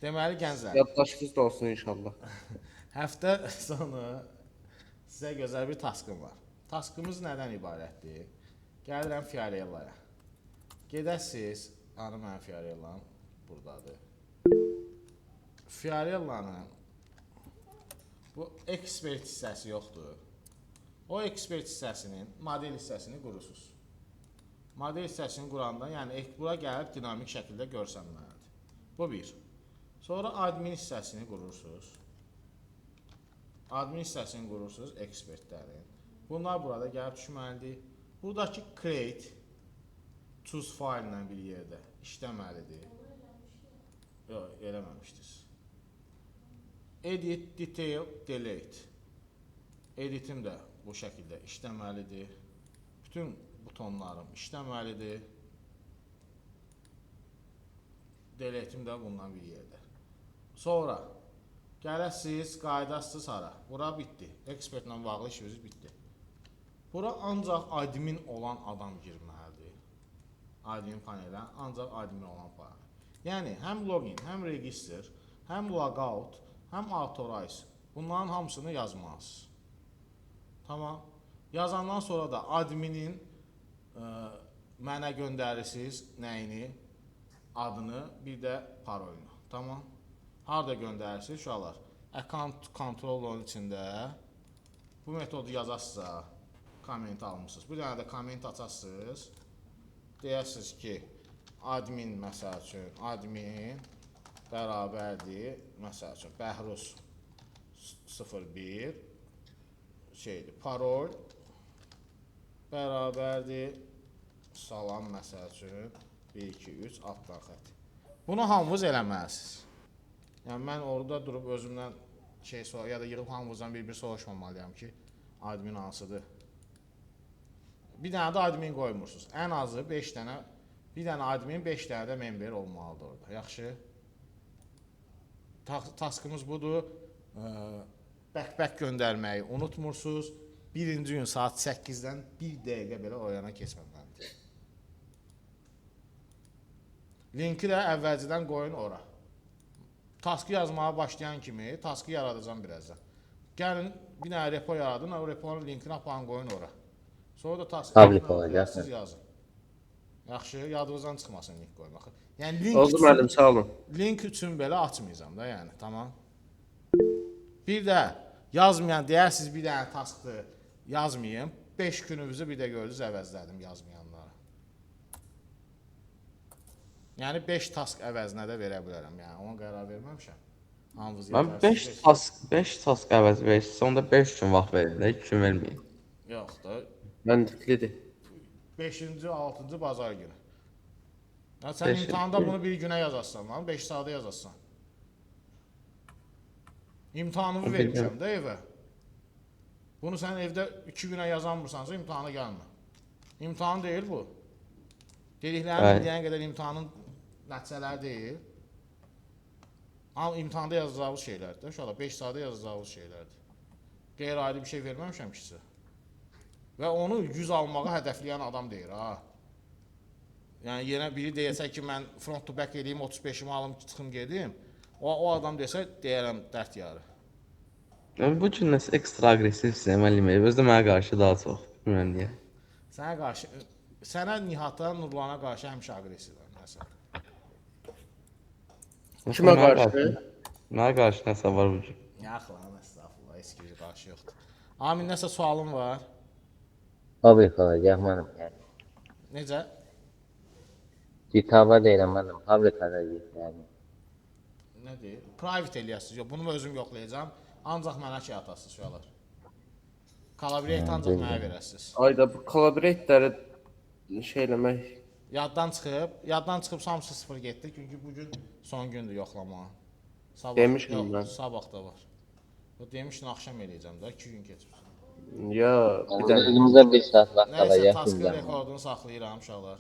Deməli gənclər, Yaddaşınız da olsun inşallah. həftə sonu sizə gözəl bir taskım var. Taskımız nədən ibarətdir? Gəlirəm Fiorellaya. Gedəsiz, hanı mənim Fiorellam buradadır. Fiorellanın bu ekspert hissəsi yoxdur. O ekspert hissəsinin model hissəsini qurursunuz. Model hissəsini quranda, yəni bura gəlib dinamik şəkildə görsənməlidir. Bu bir. Sonra admin hissəsini qurursunuz. Admin hissəsini qurursunuz ekspertlərin. Bunlar burada gəlib düşməlidir. Buradakı create choose file ilə bir yerdə işləməlidir. Yox, eləməmişdiniz. Edit, detail, delete. Editim də bu şəkildə işləməlidir. Bütün butonlarım işləməlidir. Delete'im də bundan bir yerdə. Sonra gələsiz, qaydasız hara. Bura bitdi. Ekspertlə bağlı işimiz bitdi. Bura ancaq admin olan adam girməlidir. Admin panelə ancaq admin olan panel. Yəni həm login, həm register, həm logout, həm authorize. Bunların hamısını yazmalısınız. Tamam. Yazandan sonra da adminin mənə göndərirsiniz nəyini, adını, bir də parolunu. Tamam. Harada göndərirsiniz uşaqlar? Account control-un içində bu metodu yazasınızsa komment almışsınız. Bir dənə də komment açasınız. Deyəsiniz ki, admin məsəl üçün, admin bərabərdir, məsəl üçün, Bəhruz 01 şeydir, parol bərabərdir, salam məsəl üçün, 1, 2, 3, altdan xət. Bunu hamınız eləməlisiniz. Yəni, mən orada durub özümdən ya da yığıb hamınızdan bir soruşmamalıyam ki, admin hansıdır. Bir dənə də admin qoymursunuz. Ən azı 5 dənə, bir dənə admin, 5 dənə də member olmalıdır orada. Yaxşı. Taskımız budur. Bək göndərməyi unutmursunuz. Birinci gün saat 8-dən 1 dəqiqə belə o yana keçməməlidir. Linki də əvvəlcədən qoyun ora. Taskı yazmağa başlayan kimi taskı yaradacağım birazdan. Gəlin bir dənə repo yaradın, o reponun linkini aparın qoyun ora. Sonra da taskı siz yazın. Yaxşı, yadınızdan çıxmasın link qoymaq. Yəni Oldu müəllim, sağ olun. Link üçün belə açmayacağım da, yəni, tamam. Bir də yazmayan deyərsiniz bir dənə taskdır, yazmayayım. 5 gününüzü bir də gördünüz əvəzlədim yazmayanlara. Yəni 5 task əvəzinə də verə bilərəm, yəni ona qərar verməmişəm. Mən 5 task əvəz verirsə, onda 5 gün vaxt verin də, 2 gün verməyin. Yox da. Məntiqlidir. 5-ci, 6-cı bazar günü. Yəni sən imtahanda bunu bir günə yazarsan lan, 5 saata yazarsan. İmtahanımı vermişəm də evə. Bunu sən evdə 2 günə yazanmırsansa imtahana gəlmə. İmtahan deyil bu. Dediklərini bildiğin qədər imtahanın nəticələri deyil. Amma imtahanda yazacağınız şeylərdir. İnşallah 5 saata yazacağınız şeylərdir. Qeyri-adi bir şey verməmişəm ki sizə. Və onu 100 almağı hədəfləyən adam deyir, ha. Yəni yenə biri deyəsə ki, mən front to back edeyim, 35'imi alım, çıxım gedim. O adam desə, deyərəm dərd yarı. Bu gün nəsə ekstra aqressivsən, müəllim. Özdə mənə qarşı daha çox. Bilmirəm niyə. Sənə Nihata, Nurlana qarşı həmişə aqressivəm, məsələn. Kimə qarşı? Mənə qarşı nəsə var bu gün. Yaxı lan, estağfurullah, eski bir qarşı yoxdur. Amin, nəsə sualın var? Abi kalacak benim yani. Necə? Kitaba değil benim. Fabrikada yani. Nə deyir? Private eləyəsiniz. Yox, bunu özüm yoxlayacağım. Ancaq mənə şey atasınız uşaqlar. Collaborate ancaq mənə verəsiniz. Ayda bu collaborate'ləri şey eləmək. Yaddan çıxıb hamısı 0 getdi. Çünki bugün son gündür yoxlamağa. Demişdim mən. Sabah da var. Demişdim axşam eləyəcəm də, 2 gün keçib. Ya, bir dənə. Önümüzde 5 saat vakit Nəysə, kalacak. taskın rekordunu saxlayıram uşaqlar.